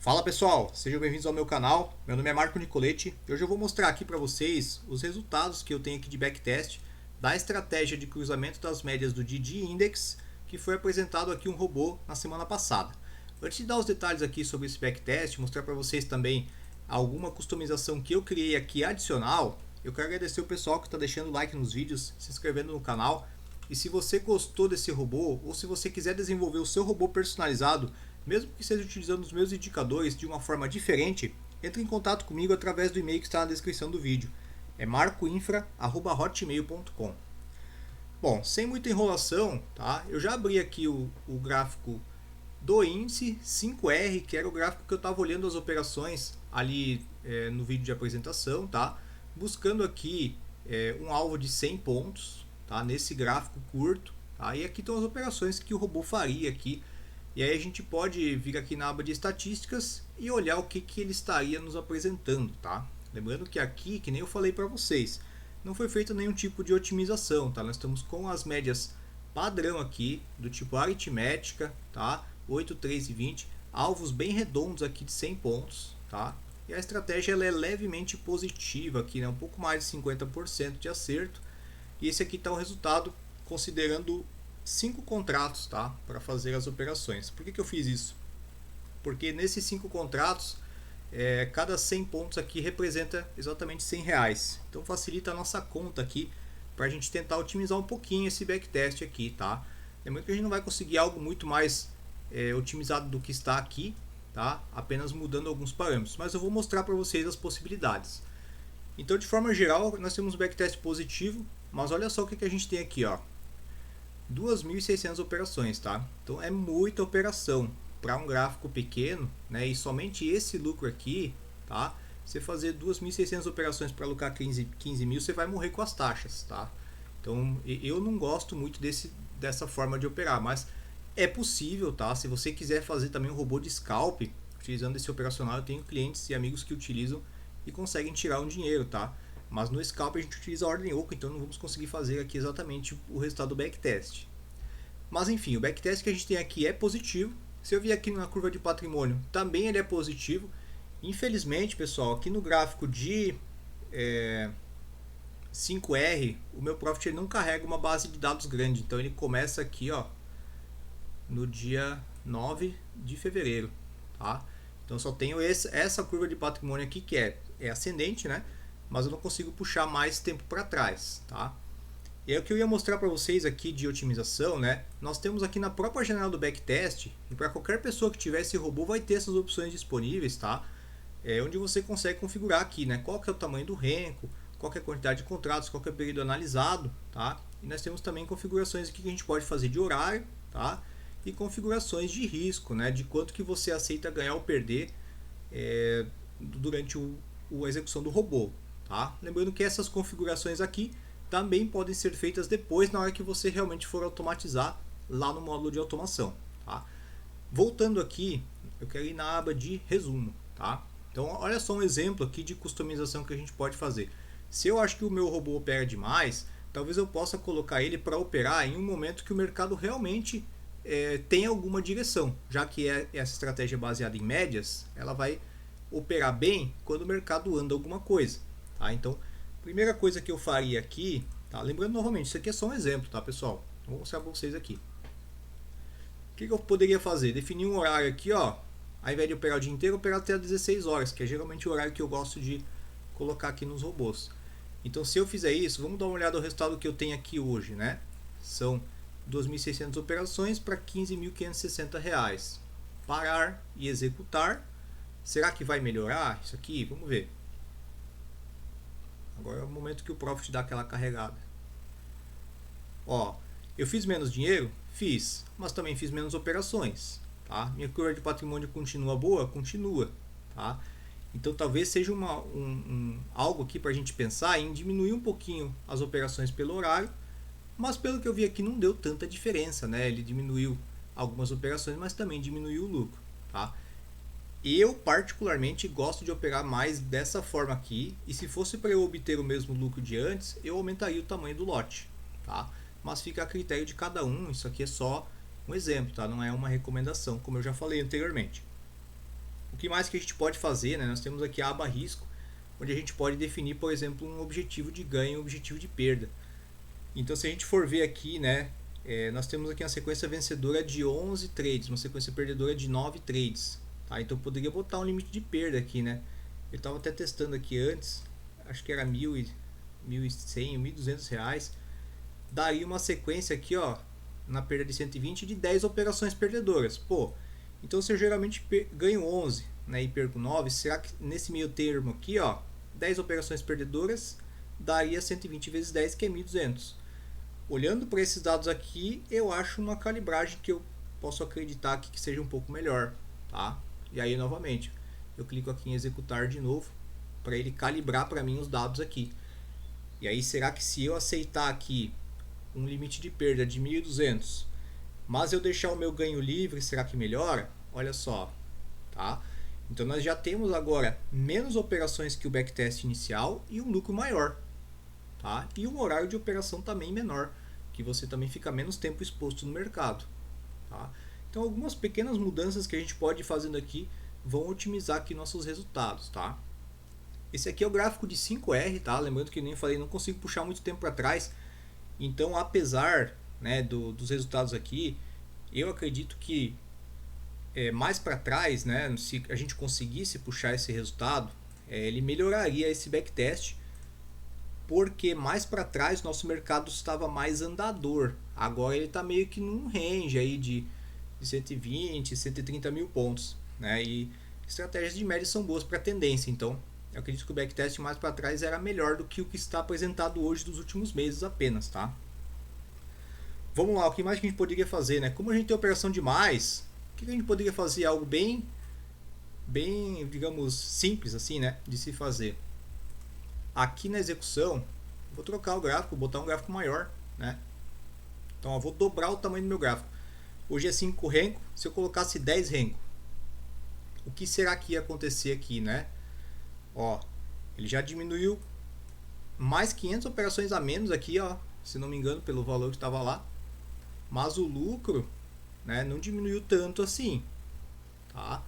Fala pessoal, sejam bem-vindos ao meu canal. Meu nome é Marco Nicoletti e hoje eu vou mostrar aqui para vocês os resultados que eu tenho aqui de backtest da estratégia de cruzamento das médias do DD Index, que foi apresentado aqui um robô na semana passada. Antes de dar os detalhes aqui sobre esse backtest, mostrar para vocês também alguma customização que eu criei aqui adicional, eu quero agradecer o pessoal que está deixando like nos vídeos, se inscrevendo no canal. E se você gostou desse robô, ou se você quiser desenvolver o seu robô personalizado, mesmo que seja utilizando os meus indicadores de uma forma diferente, entre em contato comigo através do e-mail que está na descrição do vídeo. É marcoinfra@hotmail.com. Bom, sem muita enrolação, tá? Eu já abri aqui o gráfico do índice 5R, que era o gráfico que eu estava olhando as operações ali no vídeo de apresentação, tá? Buscando aqui um alvo de 100 pontos, tá? Nesse gráfico curto, tá? E aqui estão as operações que o robô faria aqui. E aí a gente pode vir aqui na aba de estatísticas e olhar o que ele estaria nos apresentando, tá? Lembrando que aqui, que nem eu falei para vocês, não foi feito nenhum tipo de otimização, tá? Nós estamos com as médias padrão aqui, do tipo aritmética, tá? 8, 3 e 20, alvos bem redondos aqui de 100 pontos, tá? E a estratégia ela é levemente positiva aqui, né? Um pouco mais de 50% de acerto. E esse aqui está o resultado considerando 5 contratos, tá? Para fazer as operações. Por que eu fiz isso? Porque nesses 5 contratos, cada 100 pontos aqui representa exatamente 100 reais. Então facilita a nossa conta aqui para a gente tentar otimizar um pouquinho esse backtest aqui, tá? Lembrando que a gente não vai conseguir algo muito mais otimizado do que está aqui, tá? Apenas mudando alguns parâmetros. Mas eu vou mostrar para vocês as possibilidades. Então, de forma geral, nós temos um backtest positivo, mas olha só o que a gente tem aqui, ó. 2.600 operações, tá? Então é muita operação para um gráfico pequeno, né? E somente esse lucro aqui, tá? Você fazer 2.600 operações para lucrar 15 mil, você vai morrer com as taxas, tá? Então eu não gosto muito dessa forma de operar, mas é possível, tá? Se você quiser fazer também um robô de scalp, utilizando esse operacional, eu tenho clientes e amigos que utilizam e conseguem tirar um dinheiro, tá? Mas no scalp a gente utiliza a ordem oco, então não vamos conseguir fazer aqui exatamente o resultado do backtest. Mas enfim, o backtest que a gente tem aqui é positivo. Se eu vier aqui na curva de patrimônio, também ele é positivo. Infelizmente, pessoal, aqui no gráfico de 5R, o meu profit ele não carrega uma base de dados grande. Então ele começa aqui, ó, no dia 9 de fevereiro, tá? Então só tenho essa curva de patrimônio aqui que é ascendente, né? Mas eu não consigo puxar mais tempo para trás, tá? E aí o que eu ia mostrar para vocês aqui de otimização, né? Nós temos aqui na própria janela do backtest, e para qualquer pessoa que tiver esse robô vai ter essas opções disponíveis, tá? Onde você consegue configurar aqui, né? Qual que é o tamanho do renco, qual que é a quantidade de contratos, qual que é o período analisado, tá? E nós temos também configurações aqui que a gente pode fazer de horário, tá? E configurações de risco, né? De quanto que você aceita ganhar ou perder durante a execução do robô. Tá? Lembrando que essas configurações aqui também podem ser feitas depois na hora que você realmente for automatizar lá no módulo de automação. Tá? Voltando aqui, eu quero ir na aba de resumo. Tá? Então olha só um exemplo aqui de customização que a gente pode fazer. Se eu acho que o meu robô opera demais, talvez eu possa colocar ele para operar em um momento que o mercado realmente tem alguma direção, já que essa estratégia baseada em médias, ela vai operar bem quando o mercado anda alguma coisa. Tá? Então, primeira coisa que eu faria aqui, tá? Lembrando novamente, isso aqui é só um exemplo, tá, pessoal? Vou mostrar para vocês aqui. O que eu poderia fazer? Definir um horário aqui, ó. Ao invés de operar o dia inteiro, operar até 16 horas, que é geralmente o horário que eu gosto de colocar aqui nos robôs. Então, se eu fizer isso, vamos dar uma olhada no resultado que eu tenho aqui hoje, né? São 2.600 operações para 15.560 reais. Parar e executar. Será que vai melhorar isso aqui? Vamos ver. Agora é o momento que o profit dá aquela carregada. Ó, eu fiz menos dinheiro? Fiz, mas também fiz menos operações. Tá? Minha curva de patrimônio continua boa? Continua. Tá? Então talvez seja algo aqui para a gente pensar em diminuir um pouquinho as operações pelo horário, mas pelo que eu vi aqui não deu tanta diferença, né? Ele diminuiu algumas operações, mas também diminuiu o lucro. Tá? Eu particularmente gosto de operar mais dessa forma aqui, e se fosse para eu obter o mesmo lucro de antes, eu aumentaria o tamanho do lote, tá? Mas fica a critério de cada um, isso aqui é só um exemplo, tá? Não é uma recomendação, como eu já falei anteriormente. O que mais que a gente pode fazer, né? Nós temos aqui a aba risco, onde a gente pode definir, por exemplo, um objetivo de ganho e um objetivo de perda. Então, se a gente for ver aqui, né, nós temos aqui uma sequência vencedora de 11 trades, uma sequência perdedora de 9 trades. Tá? Então, eu poderia botar um limite de perda aqui, né? Eu estava até testando aqui antes, acho que era 1.100, 1.200 reais. Daria uma sequência aqui, ó, na perda de 120 de 10 operações perdedoras. Pô, então se eu geralmente ganho 11, né, e perco 9, será que nesse meio termo aqui, ó, 10 operações perdedoras daria 120 vezes 10, que é 1.200. Olhando para esses dados aqui, eu acho uma calibragem que eu posso acreditar aqui que seja um pouco melhor, tá? E aí, novamente, eu clico aqui em executar de novo para ele calibrar para mim os dados aqui. E aí, será que se eu aceitar aqui um limite de perda de 1.200, mas eu deixar o meu ganho livre, será que melhora? Olha só, tá? Então nós já temos agora menos operações que o backtest inicial e um lucro maior, tá? E um horário de operação também menor, que você também fica menos tempo exposto no mercado, tá? Então algumas pequenas mudanças que a gente pode ir fazendo aqui vão otimizar aqui nossos resultados, tá? Esse aqui é o gráfico de 5R, tá? Lembrando que eu nem falei, não consigo puxar muito tempo para trás. Então, apesar, né, dos resultados aqui, eu acredito que mais para trás, né, se a gente conseguisse puxar esse resultado, ele melhoraria esse backtest, porque mais para trás nosso mercado estava mais andador. Agora ele está meio que num range aí de 120, 130 mil pontos, né? E estratégias de média são boas para tendência, então eu acredito que o backtest mais para trás era melhor do que o que está apresentado hoje dos últimos meses apenas, tá? Vamos lá, o que mais que a gente poderia fazer, né? Como a gente tem operação demais, o que a gente poderia fazer? Algo bem, digamos, simples assim, né? De se fazer. Aqui na execução, vou trocar o gráfico, botar um gráfico maior, né? Então, eu vou dobrar o tamanho do meu gráfico. Hoje é 5 renko, se eu colocasse 10 renko, o que será que ia acontecer aqui, né? Ó, ele já diminuiu mais 500 operações a menos aqui, ó, se não me engano, pelo valor que estava lá. Mas o lucro, né, não diminuiu tanto assim, tá?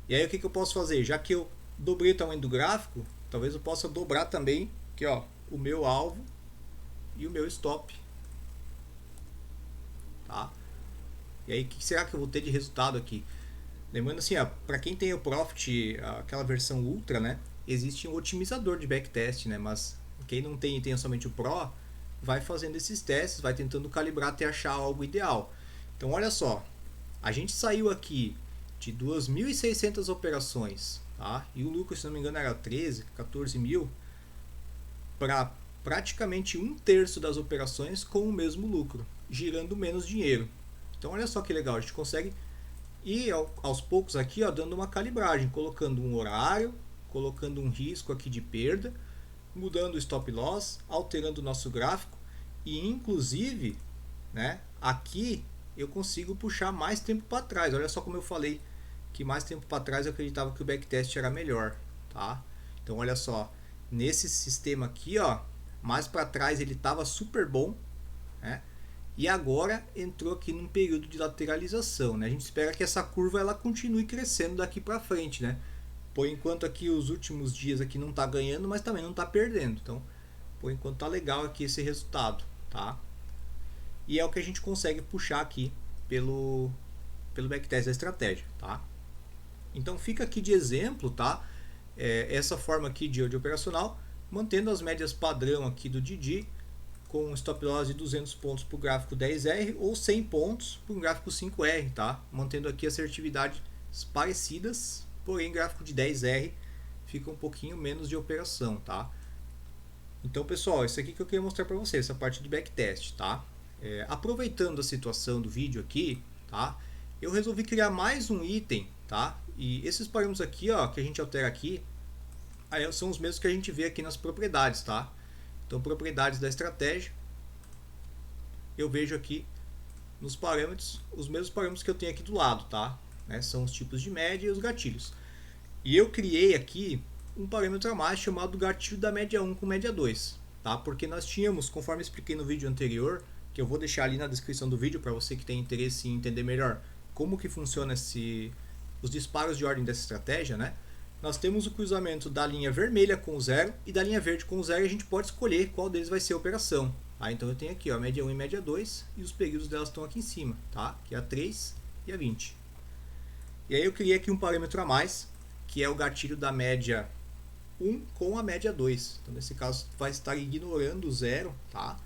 E aí o que eu posso fazer? Já que eu dobrei o tamanho do gráfico, talvez eu possa dobrar também aqui, ó, o meu alvo e o meu stop, tá? E aí o que será que eu vou ter de resultado aqui? Lembrando assim, para quem tem o Profit, aquela versão Ultra, né, existe um otimizador de backtest, né, mas quem não tem e tem somente o Pro, vai fazendo esses testes, vai tentando calibrar até achar algo ideal. Então olha só, a gente saiu aqui de 2.600 operações, tá? E o lucro, se não me engano, era 13, 14 mil, para praticamente 1/3 das operações com o mesmo lucro, girando menos dinheiro. Então olha só que legal, a gente consegue ir aos poucos aqui, ó, dando uma calibragem, colocando um horário, colocando um risco aqui de perda, mudando o stop loss, alterando o nosso gráfico e inclusive, né, aqui eu consigo puxar mais tempo para trás. Olha só como eu falei que mais tempo para trás eu acreditava que o backtest era melhor, tá? Então olha só, nesse sistema aqui, ó, mais para trás ele estava super bom, né? E agora entrou aqui num período de lateralização, né? A gente espera que essa curva ela continue crescendo daqui para frente, né? Por enquanto aqui os últimos dias aqui não está ganhando, mas também não está perdendo. Então, por enquanto tá legal aqui esse resultado, tá? E é o que a gente consegue puxar aqui pelo backtest da estratégia, tá? Então fica aqui de exemplo, tá? Essa forma aqui de operacional, mantendo as médias padrão aqui do Didi, com um stop loss de 200 pontos para o gráfico 10R ou 100 pontos para o gráfico 5R, tá? Mantendo aqui assertividades parecidas, porém gráfico de 10R fica um pouquinho menos de operação, tá? Então pessoal, isso aqui que eu queria mostrar para vocês, essa parte de backtest, tá? Aproveitando a situação do vídeo aqui, tá? Eu resolvi criar mais um item, tá? E esses parâmetros aqui, ó, que a gente altera aqui, aí são os mesmos que a gente vê aqui nas propriedades, tá? Então propriedades da estratégia, eu vejo aqui nos parâmetros, os mesmos parâmetros que eu tenho aqui do lado, tá? São os tipos de média e os gatilhos. E eu criei aqui um parâmetro a mais chamado gatilho da média 1 com média 2, tá? Porque nós tínhamos, conforme eu expliquei no vídeo anterior, que eu vou deixar ali na descrição do vídeo para você que tem interesse em entender melhor como que funciona os disparos de ordem dessa estratégia, né? Nós temos o cruzamento da linha vermelha com o 0 e da linha verde com o 0 e a gente pode escolher qual deles vai ser a operação. Tá? Então eu tenho aqui ó, a média 1 e média 2 e os períodos delas estão aqui em cima, tá? Que é a 3 e a 20. E aí eu criei aqui um parâmetro a mais, que é o gatilho da média 1 com a média 2. Então nesse caso vai estar ignorando o 0, tá?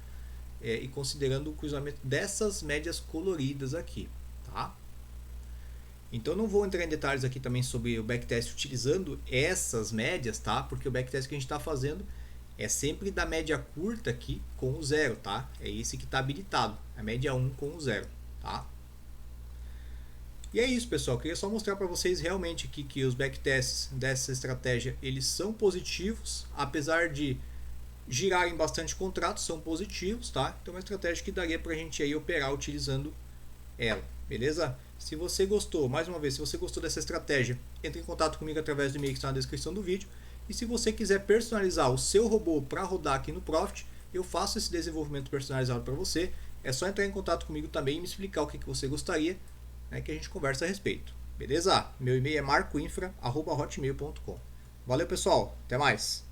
E considerando o cruzamento dessas médias coloridas aqui, tá? Então não vou entrar em detalhes aqui também sobre o backtest utilizando essas médias, tá? Porque o backtest que a gente está fazendo é sempre da média curta aqui com o 0, tá? É esse que está habilitado, a média 1 com o 0, tá? E é isso, pessoal. Eu queria só mostrar para vocês realmente aqui que os backtests dessa estratégia eles são positivos, apesar de girarem bastante contratos, são positivos, tá? Então é uma estratégia que daria para a gente aí operar utilizando ela, beleza? Se você gostou, mais uma vez, se você gostou dessa estratégia, entre em contato comigo através do e-mail que está na descrição do vídeo. E se você quiser personalizar o seu robô para rodar aqui no Profit, eu faço esse desenvolvimento personalizado para você. É só entrar em contato comigo também e me explicar o que você gostaria, né, que a gente conversa a respeito. Beleza? Meu e-mail é marcoinfra@hotmail.com. Valeu, pessoal. Até mais.